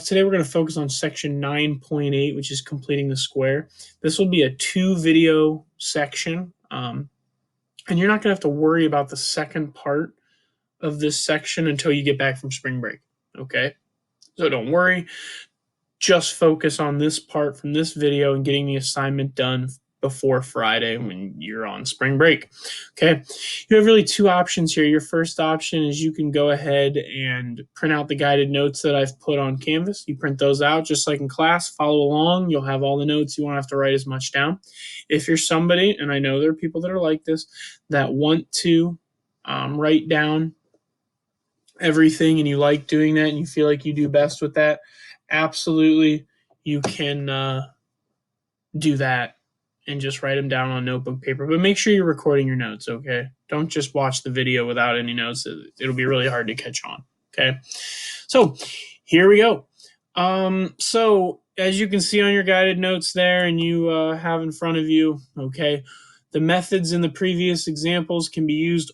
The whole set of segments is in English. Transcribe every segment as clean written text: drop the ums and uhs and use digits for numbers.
Today we're going to focus on section 9.8, which is completing the square. This will be a 2-video section, and you're not going to have to worry about the second part of this section until you get back from spring break, okay? So don't worry. Just focus on this part from this video and getting the assignment done before Friday when you're on spring break. Okay, you have really two options here. Your first option is you can go ahead and print out the guided notes that I've put on Canvas. You print those out just like in class, follow along. You'll have all the notes. You won't have to write as much down. If you're somebody, and I know there are people that are like this, that want to write down everything and you like doing that and you feel like you do best with that, absolutely you can do that and just write them down on notebook paper. But make sure you're recording your notes, okay? Don't just watch the video without any notes. It'll be really hard to catch on, okay? So here we go. So as you can see on your guided notes there and you have in front of you, okay, the methods in the previous examples can be used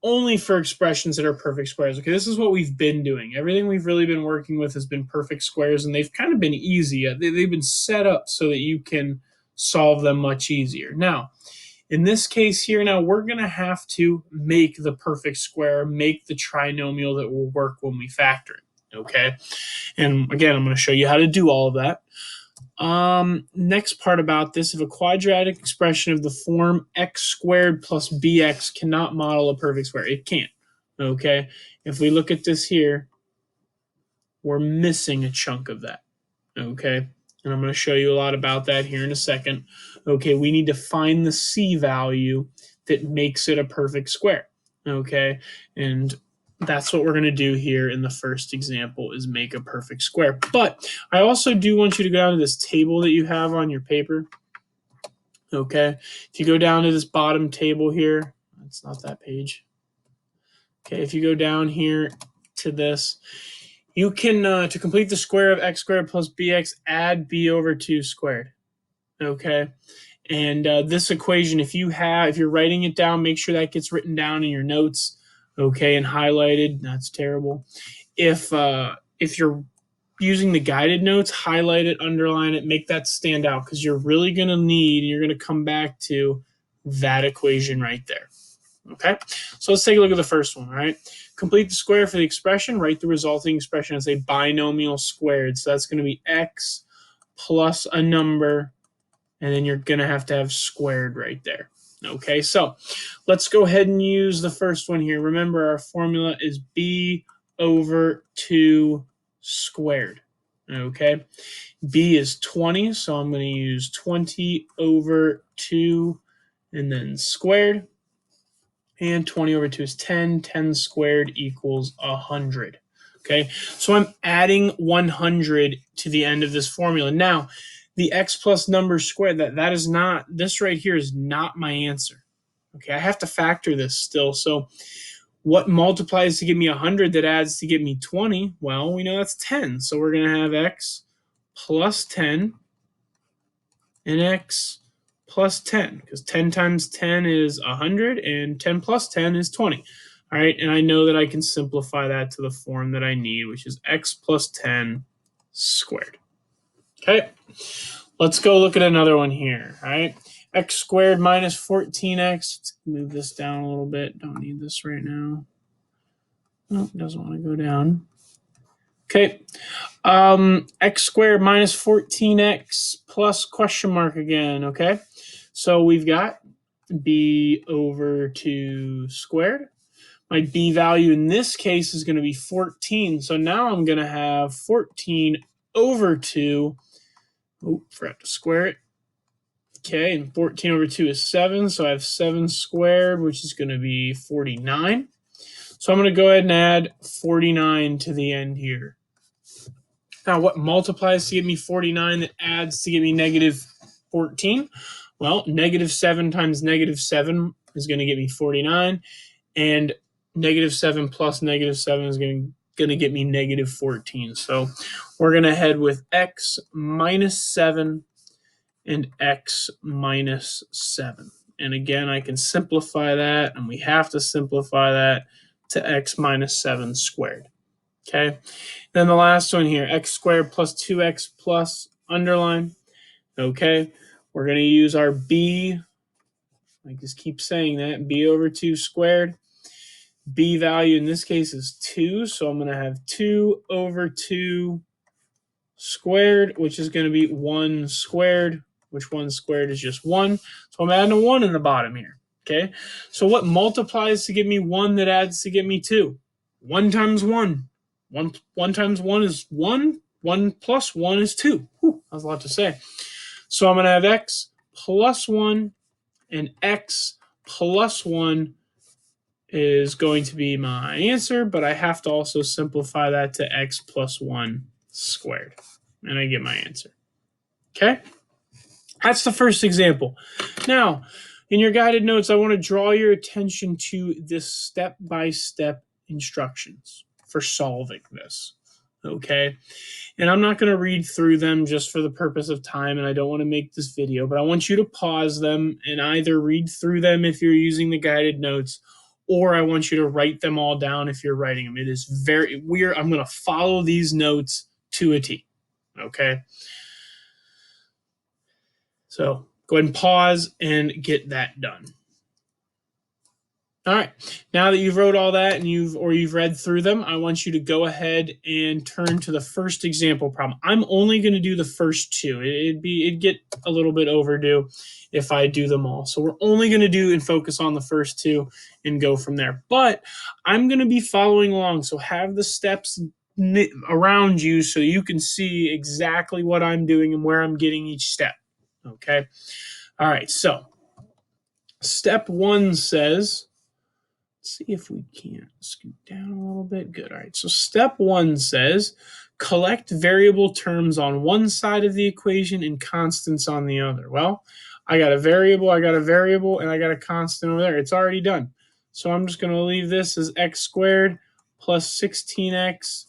only for expressions that are perfect squares. Okay, this is what we've been doing. Everything we've really been working with has been perfect squares, and they've kind of been easy. They've been set up so that you can solve them much easier. Now, in this case here, now we're going to have to make the perfect square, make the trinomial that will work when we factor it, okay? And again, I'm going to show you how to do all of that. Next part about this, if a quadratic expression of the form x squared plus bx cannot model a perfect square, it can't, okay? If we look at this here, we're missing a chunk of that, okay? And I'm going to show you a lot about that here in a second. Okay, we need to find the c value that makes it a perfect square, okay? And that's what we're going to do here in the first example is make a perfect square. But I also do want you to go down to this table that you have on your paper, okay? If you go down to this bottom table here, it's not that page. Okay, if you go down here to this, you can, to complete the square of x squared plus bx, add b over 2 squared, okay? And this equation, if you're writing it down, make sure that gets written down in your notes, okay, and highlighted. That's terrible. If you're using the guided notes, highlight it, underline it, make that stand out because you're really going to need, you're going to come back to that equation right there. Okay, so let's take a look at the first one, all right? Complete the square for the expression, write the resulting expression as a binomial squared. So that's going to be x plus a number, and then you're going to have squared right there. Okay, so let's go ahead and use the first one here. Remember, our formula is b over 2 squared. Okay, b is 20, so I'm going to use 20 over 2 and then squared. And 20 over 2 is 10. 10 squared equals 100. Okay, so I'm adding 100 to the end of this formula. Now, the x plus number squared, that is not, this right here is not my answer. Okay, I have to factor this still. So what multiplies to give me 100 that adds to give me 20? Well, we know that's 10. So we're going to have x plus 10 and x plus 10, because 10 times 10 is 100 and 10 plus 10 is 20. All right, and I know that I can simplify that to the form that I need, which is x plus 10 squared. Okay, let's go look at another one here. All right, x squared minus 14x. Let's move this down a little bit. Don't need this right now. Nope, doesn't want to go down. Okay, x squared minus 14x plus question mark again, okay? So we've got b over 2 squared. My b value in this case is going to be 14. So now I'm going to have 14 over 2. Oh, forgot to square it. Okay, and 14 over 2 is 7. So I have 7 squared, which is going to be 49. So I'm going to go ahead and add 49 to the end here. Now, what multiplies to give me 49 that adds to give me negative 14? Well, negative 7 times negative 7 is going to give me 49, and negative 7 plus negative 7 is going to get me negative 14. So we're going to head with x minus 7 and x minus 7. And again, I can simplify that, and we have to simplify that to x minus 7 squared. Okay. Then the last one here, x squared plus 2x plus underline. Okay. We're going to use our b. I just keep saying that. B over 2 squared. B value in this case is 2. So I'm going to have 2 over 2 squared, which is going to be 1 squared, which 1 squared is just 1. So I'm adding a 1 in the bottom here. Okay. So what multiplies to give me 1 that adds to give me 2? 1 times 1. 1 times 1 is 1. 1 plus 1 is 2. Whew, that was a lot to say. So I'm going to have x plus 1, and x plus 1 is going to be my answer, but I have to also simplify that to x plus 1 squared. And I get my answer. Okay? That's the first example. Now, in your guided notes, I want to draw your attention to this step-by-step instructions for solving this. Okay? And I'm not going to read through them just for the purpose of time, and I don't want to make this video, but I want you to pause them and either read through them if you're using the guided notes, or I want you to write them all down if you're writing them. It is very weird. I'm going to follow these notes to a T. Okay? So go ahead and pause and get that done. All right. Now that you've wrote all that and you've read through them, I want you to go ahead and turn to the first example problem. I'm only going to do the first two. It'd get a little bit overdue if I do them all. So we're only going to do and focus on the first two and go from there. But I'm going to be following along, so have the steps around you so you can see exactly what I'm doing and where I'm getting each step. Okay. All right. So step 1 says, let's see if we can't scoot down a little bit. Good. All right. So step 1 says, collect variable terms on one side of the equation and constants on the other. Well, I got a variable, and I got a constant over there. It's already done. So I'm just going to leave this as x squared plus 16x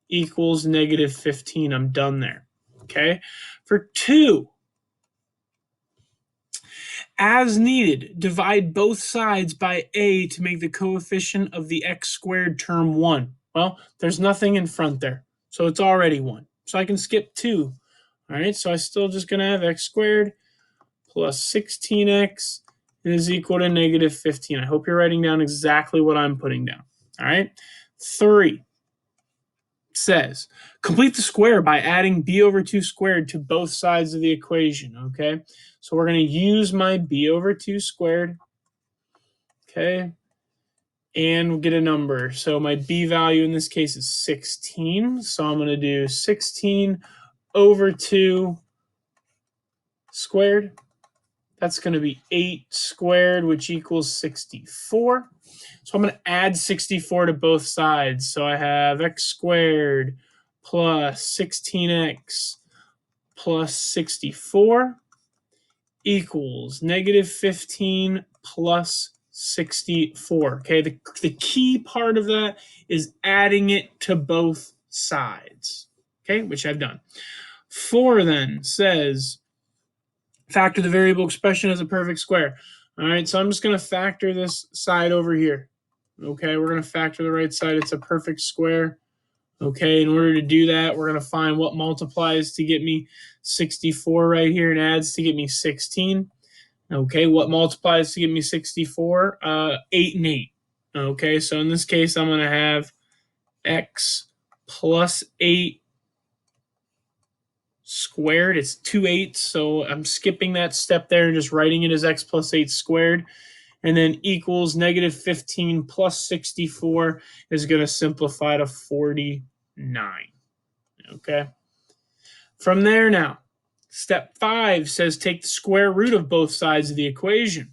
equals negative 15. I'm done there. Okay. For 2, as needed, divide both sides by a to make the coefficient of the x squared term 1. Well, there's nothing in front there, so it's already 1. So I can skip 2. All right, so I'm still just going to have x squared plus 16x is equal to negative 15. I hope you're writing down exactly what I'm putting down. All right, 3 says, complete the square by adding b over 2 squared to both sides of the equation, okay? So we're going to use my b over 2 squared, okay? And we'll get a number. So my b value in this case is 16. So I'm going to do 16 over 2 squared. That's going to be 8 squared, which equals 64. So I'm going to add 64 to both sides. So I have x squared plus 16x plus 64 equals negative 15 plus 64. Okay, the key part of that is adding it to both sides. Okay, which I've done. 4 then says, factor the variable expression as a perfect square. All right, so I'm just going to factor this side over here. Okay, we're going to factor the right side. It's a perfect square. Okay, in order to do that, we're going to find what multiplies to get me 64 right here and adds to get me 16. Okay, what multiplies to get me 64? 8 and 8. Okay, so in this case, I'm going to have x plus 8 squared. It's 2 8s, so I'm skipping that step there and just writing it as x plus 8 squared. And then equals negative 15 plus 64 is going to simplify to 49. Okay. From there now, step 5 says take the square root of both sides of the equation.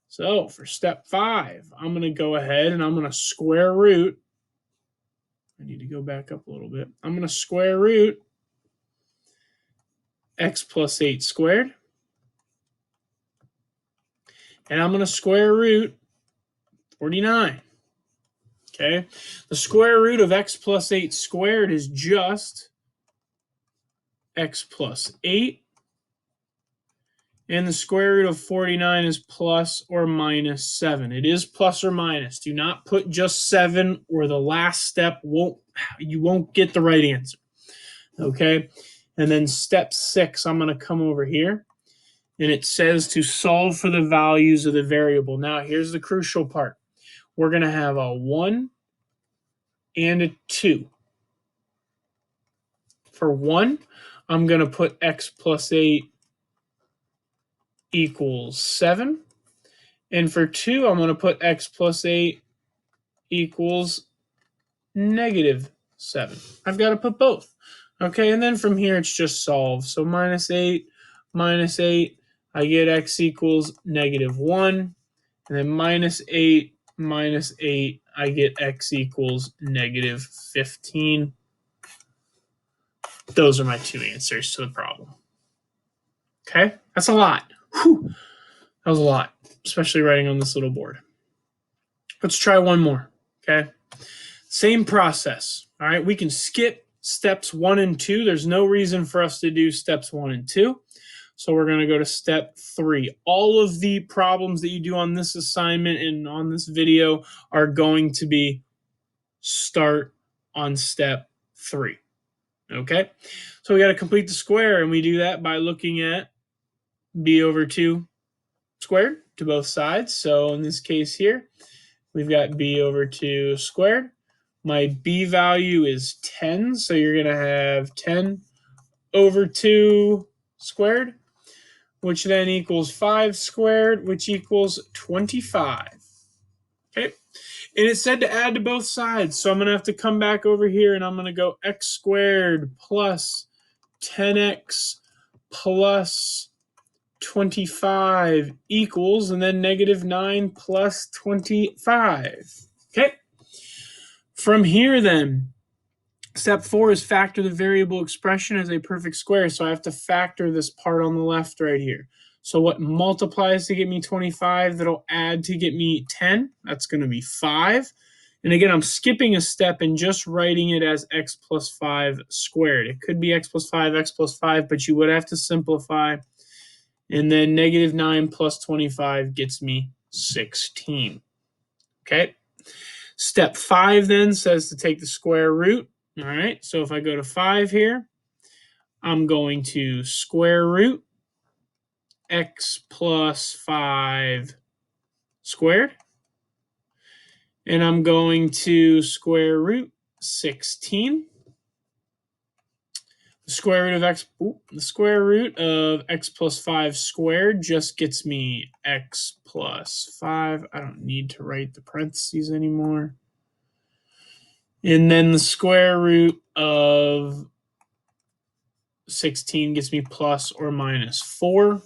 So for step 5, I'm going to go ahead and I'm going to square root. I need to go back up a little bit. I'm going to square root x plus 8 squared. And I'm going to square root 49. Okay. The square root of x plus 8 squared is just x plus 8. And the square root of 49 is plus or minus 7. It is plus or minus. Do not put just 7 or the last step you won't get the right answer. Okay? And then step 6, I'm going to come over here. And it says to solve for the values of the variable. Now, here's the crucial part. We're going to have a 1 and a 2. For 1, I'm going to put x plus 8 equals 7. And for 2, I'm going to put x plus 8 equals negative 7. I've got to put both. Okay, and then from here, it's just solve. So minus 8, I get x equals negative 1. And then minus 8, I get x equals negative 15. Those are my two answers to the problem. Okay, that's a lot. Whew. That was a lot, especially writing on this little board. Let's try one more, okay? Same process, all right? We can skip steps 1 and 2. There's no reason for us to do steps 1 and 2. So we're going to go to step 3. All of the problems that you do on this assignment and on this video are going to be start on step 3, okay? So we got to complete the square, and we do that by looking at b over 2 squared to both sides. So in this case here, we've got b over 2 squared. My b value is 10, so you're going to have 10 over 2 squared, which then equals 5 squared, which equals 25. Okay, and it said to add to both sides, so I'm going to have to come back over here, and I'm going to go x squared plus 10x plus 25 equals, and then negative 9 plus 25. Okay. From here then, step 4 is factor the variable expression as a perfect square. So I have to factor this part on the left right here. So what multiplies to get me 25, that'll add to get me 10. That's going to be 5. And again, I'm skipping a step and just writing it as x plus 5 squared. It could be x plus 5, but you would have to simplify. And then negative 9 plus 25 gets me 16. Okay. Step 5 then says to take the square root. All right. So if I go to 5 here, I'm going to square root x plus 5 squared. And I'm going to square root 16. The square root of x plus 5 squared just gets me x plus 5. I don't need to write the parentheses anymore. And then the square root of 16 gets me plus or minus 4.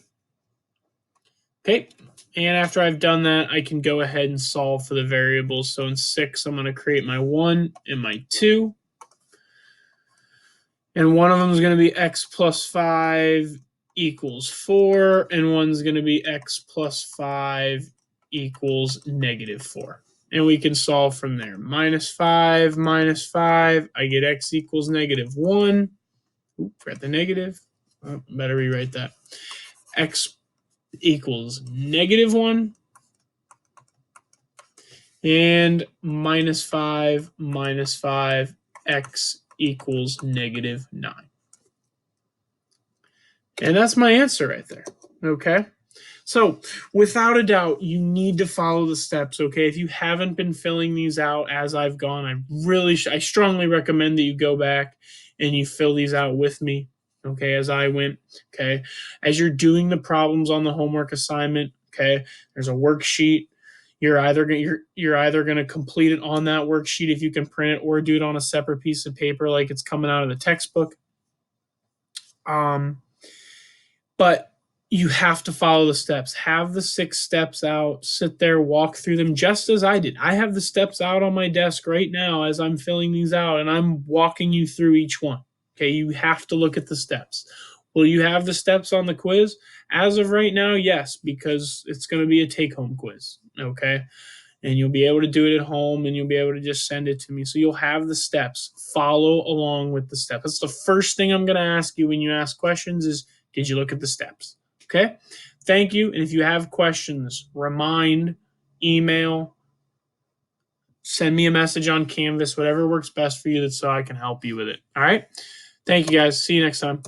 Okay, and after I've done that, I can go ahead and solve for the variables. So in 6, I'm going to create my 1 and my 2. And one of them is going to be x plus 5 equals 4, and one's going to be x plus 5 equals negative 4. And we can solve from there. Minus 5, I get x equals negative 1. Oop, forgot the negative. Oh, better rewrite that. X equals negative 1. And minus 5, x equals negative 9. And that's my answer right there. Okay. So without a doubt, you need to follow the steps. Okay. If you haven't been filling these out as I've gone, I strongly recommend that you go back and you fill these out with me. Okay. As I went. Okay. As you're doing the problems on the homework assignment. Okay. There's a worksheet. You're either going to complete it on that worksheet if you can print it, or do it on a separate piece of paper like it's coming out of the textbook. But you have to follow the steps. Have the 6 steps out. Sit there, walk through them just as I did. I have the steps out on my desk right now as I'm filling these out, and I'm walking you through each one. Okay, you have to look at the steps. Will you have the steps on the quiz? As of right now, yes, because it's going to be a take-home quiz, okay? And you'll be able to do it at home, and you'll be able to just send it to me. So you'll have the steps. Follow along with the steps. That's the first thing I'm going to ask you when you ask questions is, did you look at the steps? Okay? thank you. And if you have questions, remind, email, send me a message on Canvas, whatever works best for you, so I can help you with it. All right. Thank you guys. See you next time.